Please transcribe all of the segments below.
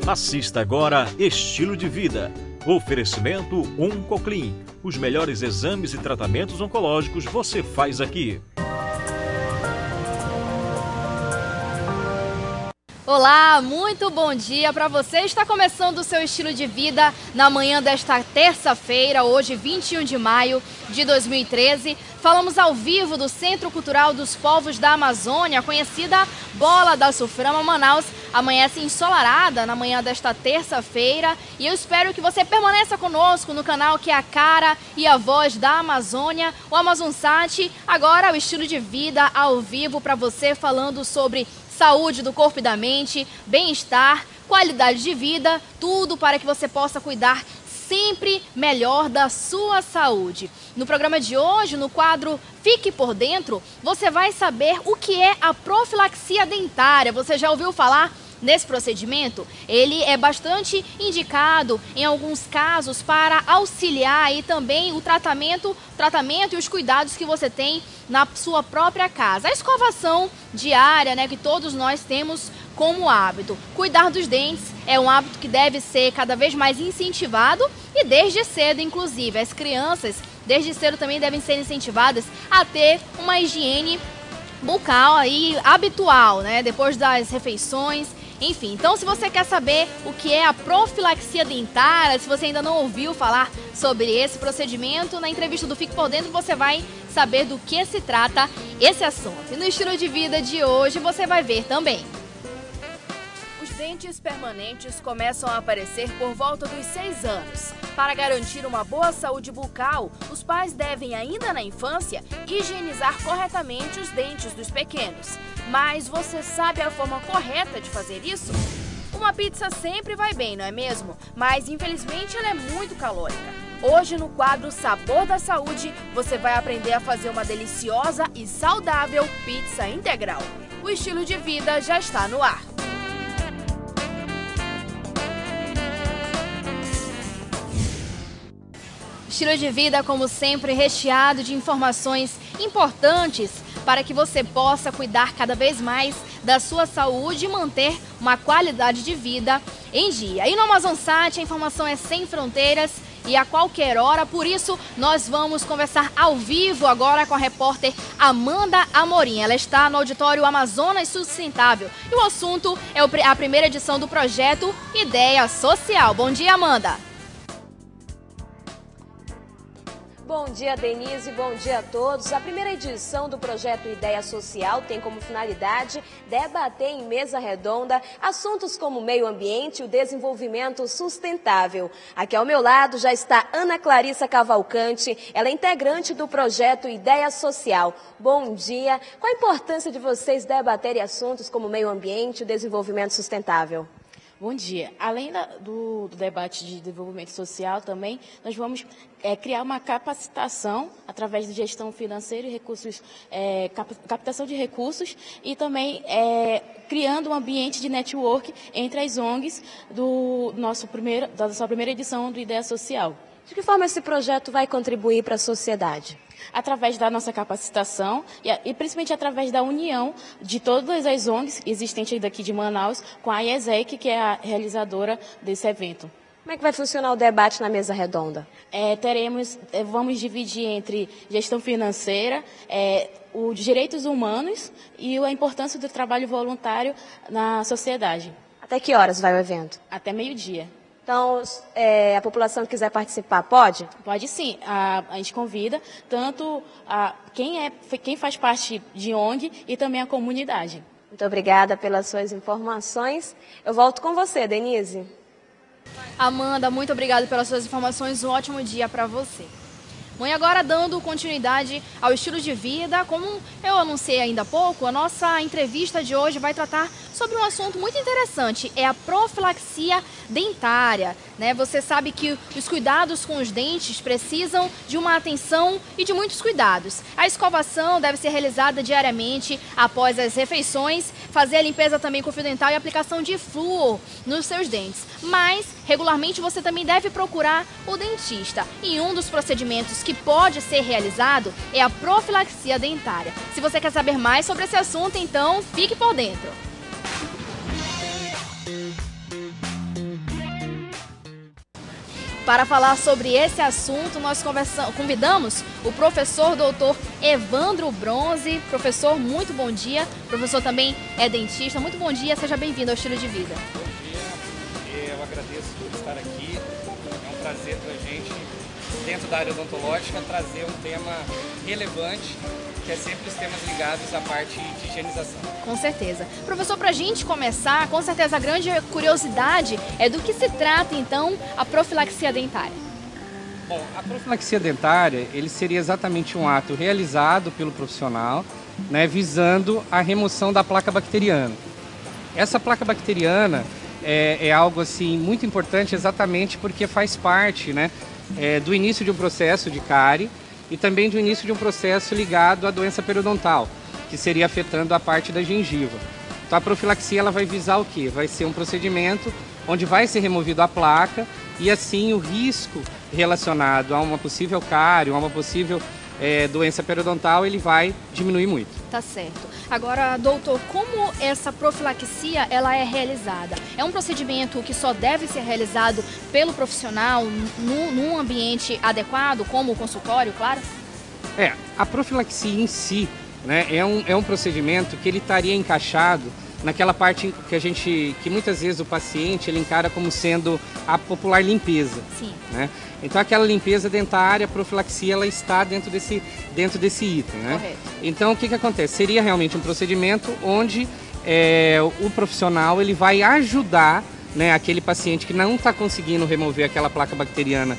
Assista agora Estilo de Vida. Oferecimento Oncoclin. Os melhores exames e tratamentos oncológicos você faz aqui. Olá, muito bom dia para você. Está começando o seu Estilo de Vida na manhã desta terça-feira, hoje 21 de maio de 2013. Falamos ao vivo do Centro Cultural dos Povos da Amazônia, conhecida Bola da Sulframa. Manaus amanhece ensolarada na manhã desta terça-feira e eu espero que você permaneça conosco no canal que é a cara e a voz da Amazônia, o Amazonsat. Agora o Estilo de Vida ao vivo para você, falando sobre saúde do corpo e da mente, bem-estar, qualidade de vida, tudo para que você possa cuidar sempre melhor da sua saúde. No programa de hoje, no quadro Fique por Dentro, você vai saber o que é a profilaxia dentária. Você já ouviu falar nesse procedimento? Ele é bastante indicado em alguns casos para auxiliar e também o tratamento e os cuidados que você tem na sua própria casa. A escovação diária, né, que todos nós temos como hábito. Cuidar dos dentes é um hábito que deve ser cada vez mais incentivado e desde cedo, inclusive. As crianças, desde cedo, também devem ser incentivadas a ter uma higiene bucal aí habitual, né, depois das refeições. Enfim, então se você quer saber o que é a profilaxia dentária, se você ainda não ouviu falar sobre esse procedimento, na entrevista do Fique por Dentro você vai saber do que se trata esse assunto. E no Estilo de Vida de hoje você vai ver também. Os dentes permanentes começam a aparecer por volta dos 6 anos. Para garantir uma boa saúde bucal, os pais devem, ainda na infância, higienizar corretamente os dentes dos pequenos. Mas você sabe a forma correta de fazer isso? Uma pizza sempre vai bem, não é mesmo? Mas infelizmente ela é muito calórica. Hoje no quadro Sabor da Saúde, você vai aprender a fazer uma deliciosa e saudável pizza integral. O Estilo de Vida já está no ar. Estilo de Vida, como sempre, recheado de informações importantes para que você possa cuidar cada vez mais da sua saúde e manter uma qualidade de vida em dia. E no Amazonsat a informação é sem fronteiras e a qualquer hora, por isso nós vamos conversar ao vivo agora com a repórter Amanda Amorim. Ela está no auditório Amazonas Sustentável e o assunto é a primeira edição do projeto Ideia Social. Bom dia, Amanda! Bom dia, Denise, bom dia a todos. A primeira edição do projeto Ideia Social tem como finalidade debater em mesa redonda assuntos como o meio ambiente e o desenvolvimento sustentável. Aqui ao meu lado já está Ana Clarissa Cavalcante, ela é integrante do projeto Ideia Social. Bom dia. Qual a importância de vocês debaterem assuntos como o meio ambiente e o desenvolvimento sustentável? Bom dia. Além do debate de desenvolvimento social também, nós vamos criar uma capacitação através de gestão financeira e recursos, captação de recursos e também criando um ambiente de network entre as ONGs da nossa primeira edição do Ideia Social. De que forma esse projeto vai contribuir para a sociedade? Através da nossa capacitação e principalmente através da união de todas as ONGs existentes daqui de Manaus com a IESEC, que é a realizadora desse evento. Como é que vai funcionar o debate na mesa redonda? Vamos dividir entre gestão financeira, os direitos humanos e a importância do trabalho voluntário na sociedade. Até que horas vai o evento? Até meio-dia. Então, a população que quiser participar, pode? Pode sim. A gente convida tanto quem faz parte de ONG e também a comunidade. Muito obrigada pelas suas informações. Eu volto com você, Denise. Amanda, muito obrigada pelas suas informações. Um ótimo dia para você. Bom, e agora dando continuidade ao Estilo de Vida, como eu anunciei ainda há pouco, a nossa entrevista de hoje vai tratar sobre um assunto muito interessante, é a profilaxia dentária, né? Você sabe que os cuidados com os dentes precisam de uma atenção e de muitos cuidados. A escovação deve ser realizada diariamente após as refeições, fazer a limpeza também com fio dental e aplicação de flúor nos seus dentes. Mas, regularmente, você também deve procurar o dentista. E um dos procedimentos que pode ser realizado é a profilaxia dentária. Se você quer saber mais sobre esse assunto, então fique por dentro. Para falar sobre esse assunto, nós convidamos o professor doutor Evandro Bronze. Professor, muito bom dia. O professor também é dentista. Muito bom dia, seja bem-vindo ao Estilo de Vida. Bom dia, eu agradeço por estar aqui. É um prazer para a gente, dentro da área odontológica, trazer um tema relevante, que é sempre os temas ligados à parte de higienização. Com certeza. Professor, para a gente começar, com certeza a grande curiosidade é do que se trata, então, a profilaxia dentária. Bom, a profilaxia dentária, ele seria exatamente um ato realizado pelo profissional, né, visando a remoção da placa bacteriana. Essa placa bacteriana é algo assim muito importante exatamente porque faz parte, né, do início de um processo de cárie e também do início de um processo ligado à doença periodontal, que seria afetando a parte da gengiva. Então a profilaxia ela vai visar o quê? Vai ser um procedimento onde vai ser removido a placa e assim o risco relacionado a uma possível cárie, a uma possível doença periodontal, ele vai diminuir muito. Tá certo. Agora, doutor, como essa profilaxia ela é realizada? É um procedimento que só deve ser realizado pelo profissional num ambiente adequado, como o consultório, claro? A profilaxia em si, né, é um procedimento que ele estaria encaixado naquela parte que muitas vezes o paciente ele encara como sendo a popular limpeza. Sim. Né? Então aquela limpeza dentária, a profilaxia, ela está dentro desse item. Né? Correto. Então o que acontece? Seria realmente um procedimento onde o profissional ele vai ajudar, né, aquele paciente que não está conseguindo remover aquela placa bacteriana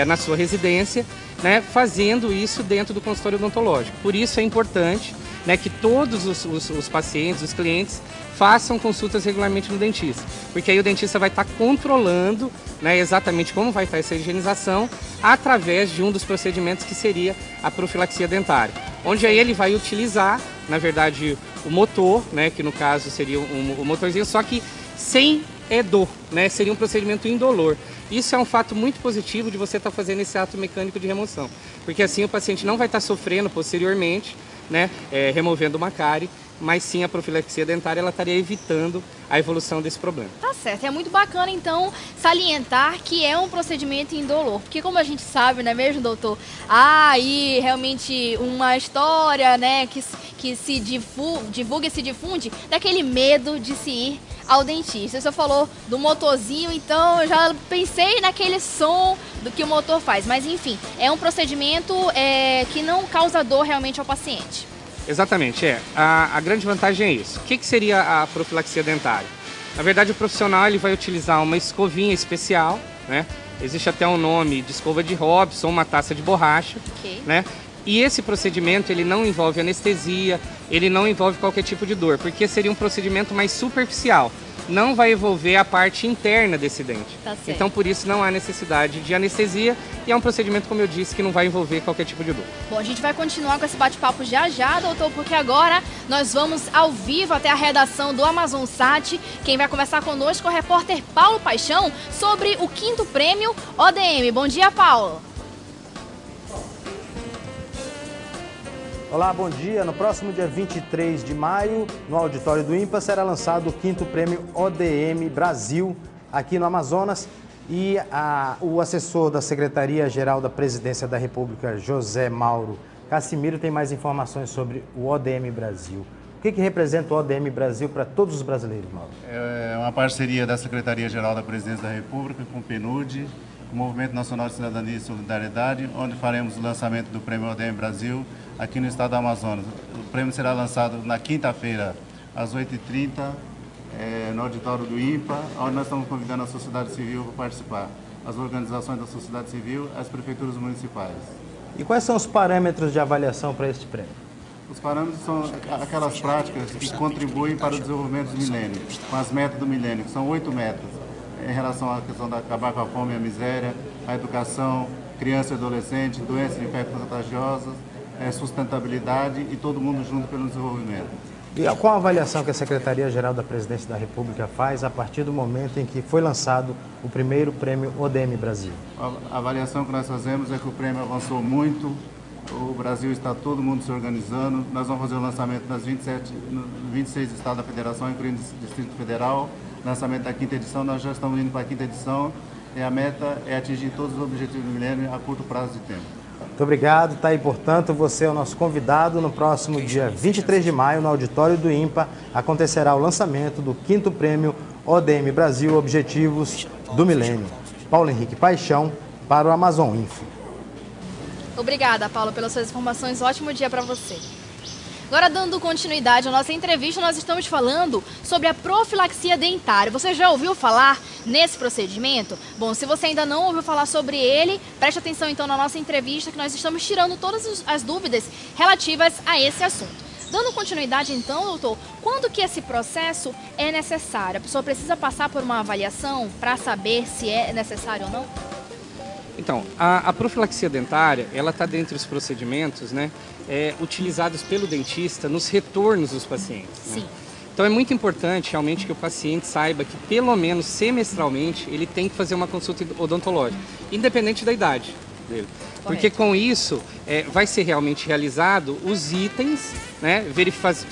na sua residência, né, fazendo isso dentro do consultório odontológico. Por isso é importante, né, que todos os pacientes, os clientes, façam consultas regularmente no dentista, porque aí o dentista vai estar controlando, né, exatamente como vai estar essa higienização através de um dos procedimentos que seria a profilaxia dentária, onde aí ele vai utilizar, na verdade, o motor, né, que no caso seria o motorzinho, só que sem dor, né, seria um procedimento indolor. Isso é um fato muito positivo de você estar fazendo esse ato mecânico de remoção, porque assim o paciente não vai estar sofrendo posteriormente, né, removendo uma cárie, mas sim a profilaxia dentária ela estaria evitando a evolução desse problema. Tá certo, é muito bacana então salientar que é um procedimento indolor, porque como a gente sabe, não é mesmo, doutor? Há aí realmente uma história, né, que se divulga e se difunde daquele medo de se ir ao dentista. Você falou do motorzinho, então eu já pensei naquele som do que o motor faz, mas enfim, é um procedimento que não causa dor realmente ao paciente. Exatamente, a grande vantagem é isso. O que seria a profilaxia dentária? Na verdade, o profissional ele vai utilizar uma escovinha especial, né? Existe até um nome de escova de Robson, uma taça de borracha, Okay. né? E esse procedimento ele não envolve anestesia, ele não envolve qualquer tipo de dor, porque seria um procedimento mais superficial. Não vai envolver a parte interna desse dente. Tá certo. Então, por isso, não há necessidade de anestesia e é um procedimento, como eu disse, que não vai envolver qualquer tipo de dor. Bom, a gente vai continuar com esse bate-papo já, doutor, porque agora nós vamos ao vivo até a redação do Amazonsat. Quem vai conversar conosco é o repórter Paulo Paixão sobre o 5º prêmio ODM. Bom dia, Paulo. Olá, bom dia. No próximo dia 23 de maio, no auditório do INPA, será lançado o 5º prêmio ODM Brasil, aqui no Amazonas. E o assessor da Secretaria-Geral da Presidência da República, José Mauro Cassimiro, tem mais informações sobre o ODM Brasil. O que representa o ODM Brasil para todos os brasileiros, Mauro? É uma parceria da Secretaria-Geral da Presidência da República com o PNUD, o Movimento Nacional de Cidadania e Solidariedade, onde faremos o lançamento do prêmio ODM Brasil aqui no estado do Amazonas. O prêmio será lançado na quinta-feira, às 8h30, no auditório do INPA, onde nós estamos convidando a sociedade civil para participar, as organizações da sociedade civil, as prefeituras municipais. E quais são os parâmetros de avaliação para este prêmio? Os parâmetros são aquelas práticas que contribuem para o desenvolvimento do milênio, com as metas do milênio, que são 8 metas, em relação à questão de acabar com a fome e a miséria, a educação, criança e adolescente, doenças infecto-contagiosas, sustentabilidade e todo mundo junto pelo desenvolvimento. E qual a avaliação que a Secretaria-Geral da Presidência da República faz a partir do momento em que foi lançado o primeiro prêmio ODM Brasil? A avaliação que nós fazemos é que o prêmio avançou muito, o Brasil está todo mundo se organizando, nós vamos fazer o lançamento nas 26 estados da Federação, incluindo o Distrito Federal, lançamento da 5ª edição, nós já estamos indo para a 5ª edição, e a meta é atingir todos os objetivos do milênio a curto prazo de tempo. Muito obrigado, tá aí, portanto, você é o nosso convidado. No próximo dia 23 de maio, no auditório do INPA, acontecerá o lançamento do 5º Prêmio ODM Brasil Objetivos do Milênio. Paulo Henrique Paixão, para o Amazon Info. Obrigada, Paulo, pelas suas informações. Ótimo dia para você. Agora, dando continuidade à nossa entrevista, nós estamos falando sobre a profilaxia dentária. Você já ouviu falar nesse procedimento? Bom, se você ainda não ouviu falar sobre ele, preste atenção então na nossa entrevista, que nós estamos tirando todas as dúvidas relativas a esse assunto. Dando continuidade então, doutor, quando que esse processo é necessário? A pessoa precisa passar por uma avaliação para saber se é necessário ou não? Então, a profilaxia dentária, ela está dentre os procedimentos, né, utilizados pelo dentista nos retornos dos pacientes. Sim. Né? Então é muito importante realmente que o paciente saiba que pelo menos semestralmente ele tem que fazer uma consulta odontológica, independente da idade dele. Correto. Porque com isso vai ser realmente realizado os itens, né,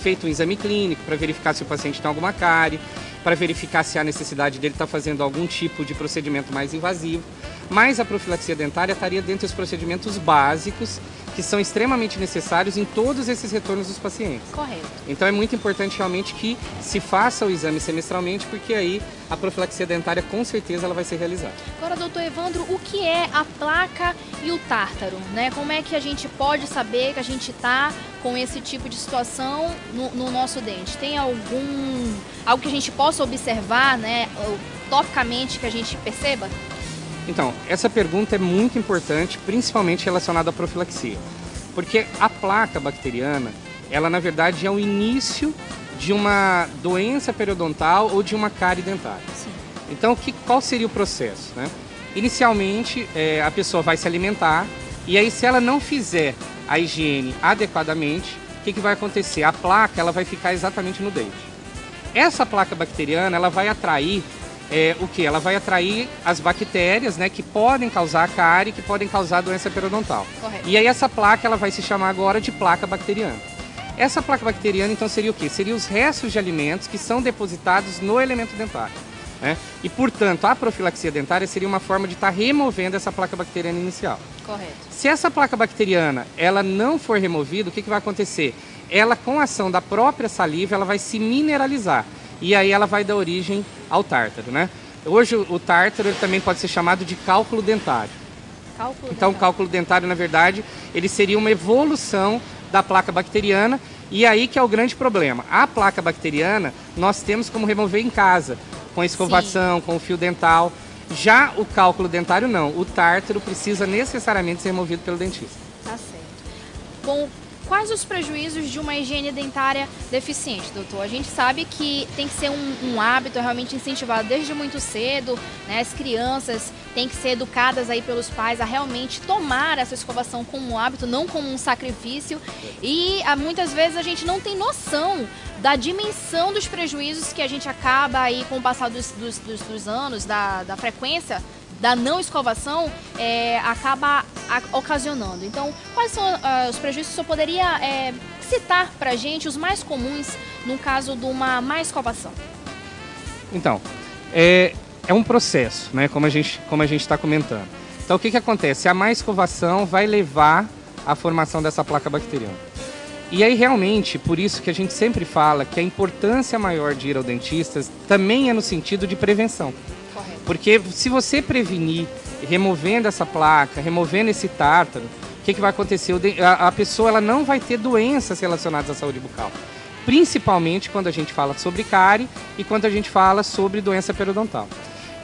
feito um exame clínico para verificar se o paciente tem alguma cárie, para verificar se há necessidade dele estar fazendo algum tipo de procedimento mais invasivo. Mas a profilaxia dentária estaria dentro dos procedimentos básicos que são extremamente necessários em todos esses retornos dos pacientes. Correto. Então é muito importante realmente que se faça o exame semestralmente, porque aí a profilaxia dentária com certeza ela vai ser realizada. Agora, doutor Evandro, o que é a placa e o tártaro, né? Como é que a gente pode saber que a gente está com esse tipo de situação no nosso dente? Tem algo que a gente possa observar, né, topicamente, que a gente perceba? Então, essa pergunta é muito importante, principalmente relacionada à profilaxia. Porque a placa bacteriana, ela na verdade é o início de uma doença periodontal ou de uma cárie dentária. Sim. Então, qual seria o processo, né? Inicialmente, a pessoa vai se alimentar e aí se ela não fizer a higiene adequadamente, o que vai acontecer? A placa ela vai ficar exatamente no dente. Essa placa bacteriana ela vai atrair o que? Ela vai atrair as bactérias, né, que podem causar cárie, que podem causar doença periodontal. Correto. E aí essa placa ela vai se chamar agora de placa bacteriana. Essa placa bacteriana então seria o quê? Seria os restos de alimentos que são depositados no elemento dentário, né? E portanto a profilaxia dentária seria uma forma de estar removendo essa placa bacteriana inicial. Correto. Se essa placa bacteriana ela não for removida, o que vai acontecer? Ela, com a ação da própria saliva, ela vai se mineralizar. E aí ela vai dar origem ao tártaro, né? Hoje o tártaro ele também pode ser chamado de cálculo dentário. Então o cálculo dentário, na verdade, ele seria uma evolução da placa bacteriana. E aí que é o grande problema. A placa bacteriana nós temos como remover em casa, com a escovação, com o fio dental. Já o cálculo dentário não. O tártaro precisa necessariamente ser removido pelo dentista. Tá certo. Bom, quais os prejuízos de uma higiene dentária deficiente, doutor? A gente sabe que tem que ser um hábito realmente incentivado desde muito cedo, né? As crianças têm que ser educadas aí pelos pais a realmente tomar essa escovação como um hábito, não como um sacrifício. E muitas vezes a gente não tem noção da dimensão dos prejuízos que a gente acaba aí com o passar dos anos, da frequência da não escovação, acaba ocasionando. Então, quais são os prejuízos? O senhor poderia citar para a gente os mais comuns no caso de uma má escovação? Então, é um processo, né? Como a gente está comentando. Então, o que acontece? A má escovação vai levar à formação dessa placa bacteriana. E aí, realmente, por isso que a gente sempre fala que a importância maior de ir ao dentista também é no sentido de prevenção. Porque se você prevenir, removendo essa placa, removendo esse tártaro, o que vai acontecer? A pessoa ela não vai ter doenças relacionadas à saúde bucal. Principalmente quando a gente fala sobre cárie e quando a gente fala sobre doença periodontal.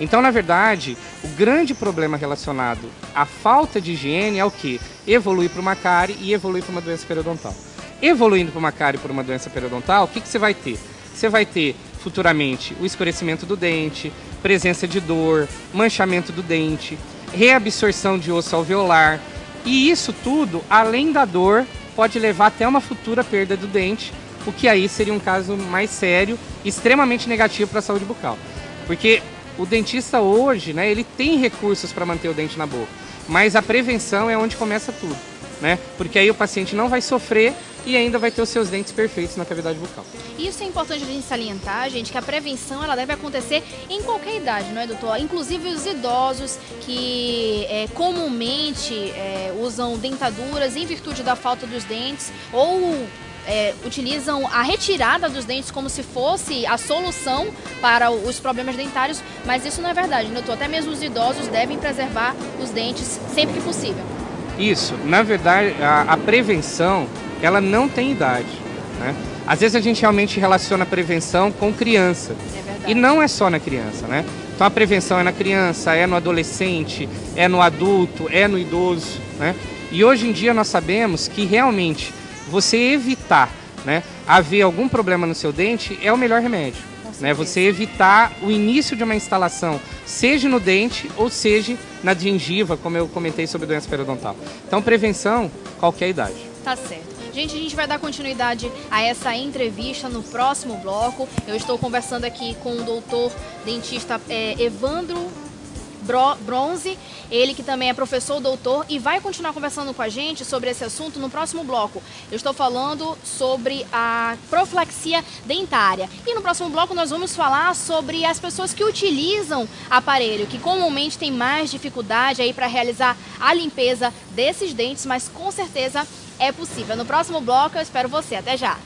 Então, na verdade, o grande problema relacionado à falta de higiene é o quê? Evoluir para uma cárie e evoluir para uma doença periodontal. Evoluindo para uma cárie e para uma doença periodontal, o que você vai ter? Você vai ter futuramente o escurecimento do dente, presença de dor, manchamento do dente, reabsorção de osso alveolar. E isso tudo, além da dor, pode levar até uma futura perda do dente, o que aí seria um caso mais sério, extremamente negativo para a saúde bucal. Porque o dentista hoje, né, ele tem recursos para manter o dente na boca, mas a prevenção é onde começa tudo, né? Porque aí o paciente não vai sofrer e ainda vai ter os seus dentes perfeitos na cavidade bucal. Isso é importante a gente salientar, gente, que a prevenção ela deve acontecer em qualquer idade, não é, doutor? Inclusive os idosos que comumente usam dentaduras em virtude da falta dos dentes ou utilizam a retirada dos dentes como se fosse a solução para os problemas dentários, mas isso não é verdade, doutor. Até mesmo os idosos devem preservar os dentes sempre que possível. Isso, na verdade, a prevenção, ela não tem idade, né? Às vezes a gente realmente relaciona a prevenção com criança. É verdade. E não é só na criança, né? Então a prevenção é na criança, é no adolescente, é no adulto, é no idoso, né? E hoje em dia nós sabemos que realmente você evitar, né, haver algum problema no seu dente é o melhor remédio, né? Você evitar o início de uma instalação, seja no dente ou seja na gengiva, como eu comentei sobre doença periodontal. Então prevenção, qualquer idade. Tá certo. Gente, a gente vai dar continuidade a essa entrevista no próximo bloco. Eu estou conversando aqui com o doutor dentista Evandro Bronze, ele que também é professor doutor e vai continuar conversando com a gente sobre esse assunto no próximo bloco. Eu estou falando sobre a profilaxia dentária. E no próximo bloco nós vamos falar sobre as pessoas que utilizam aparelho, que comumente têm mais dificuldade aí para realizar a limpeza desses dentes, mas com certeza é possível. No próximo bloco eu espero você. Até já!